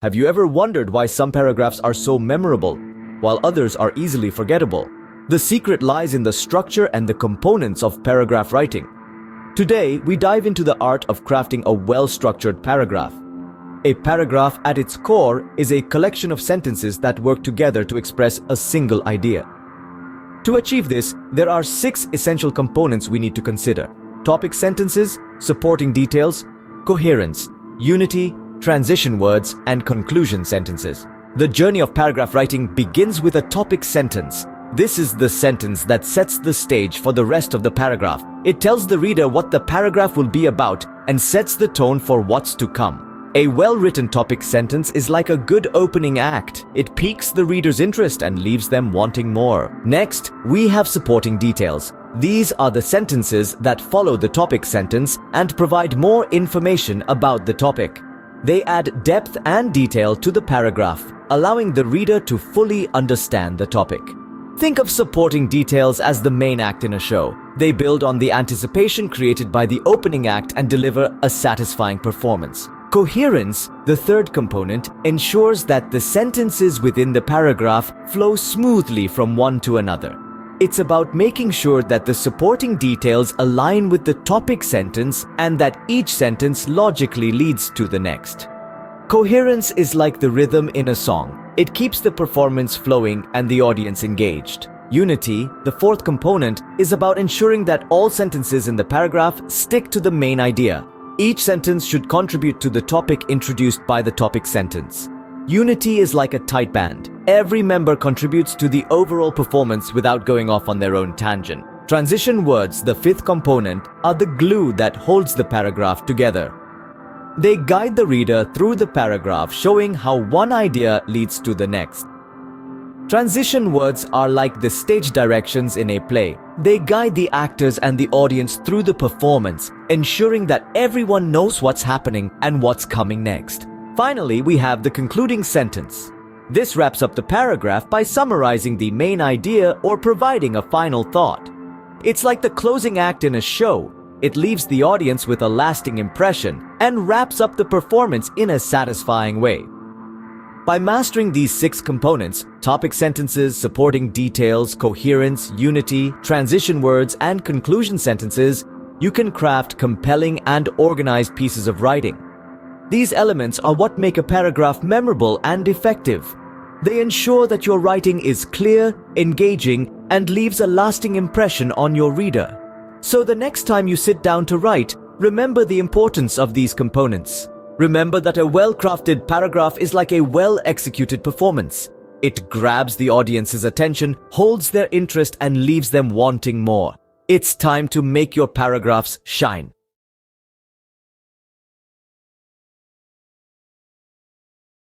Have you ever wondered why some paragraphs are so memorable, while others are easily forgettable? The secret lies in the structure and the components of paragraph writing. Today, we dive into the art of crafting a well-structured paragraph. A paragraph at its core is a collection of sentences that work together to express a single idea. To achieve this, there are 6 essential components we need to consider: topic sentences, supporting details, coherence, unity, transition words, and conclusion sentences. The journey of paragraph writing begins with a topic sentence. This is the sentence that sets the stage for the rest of the paragraph. It tells the reader what the paragraph will be about and sets the tone for what's to come. A well-written topic sentence is like a good opening act. It piques the reader's interest and leaves them wanting more. Next, we have supporting details. These are the sentences that follow the topic sentence and provide more information about the topic. They add depth and detail to the paragraph, allowing the reader to fully understand the topic. Think of supporting details as the main act in a show. They build on the anticipation created by the opening act and deliver a satisfying performance. Coherence, the third component, ensures that the sentences within the paragraph flow smoothly from one to another. It's about making sure that the supporting details align with the topic sentence and that each sentence logically leads to the next. Coherence is like the rhythm in a song. It keeps the performance flowing and the audience engaged. Unity, the fourth component, is about ensuring that all sentences in the paragraph stick to the main idea. Each sentence should contribute to the topic introduced by the topic sentence. Unity is like a tight band. Every member contributes to the overall performance without going off on their own tangent. Transition words, the fifth component, are the glue that holds the paragraph together. They guide the reader through the paragraph, showing how one idea leads to the next. Transition words are like the stage directions in a play. They guide the actors and the audience through the performance, ensuring that everyone knows what's happening and what's coming next. Finally, we have the concluding sentence. This wraps up the paragraph by summarizing the main idea or providing a final thought. It's like the closing act in a show. It leaves the audience with a lasting impression and wraps up the performance in a satisfying way. By mastering these 6 components, topic sentences, supporting details, coherence, unity, transition words, and conclusion sentences, you can craft compelling and organized pieces of writing. These elements are what make a paragraph memorable and effective. They ensure that your writing is clear, engaging, and leaves a lasting impression on your reader. So the next time you sit down to write, remember the importance of these components. Remember that a well-crafted paragraph is like a well-executed performance. It grabs the audience's attention, holds their interest, and leaves them wanting more. It's time to make your paragraphs shine.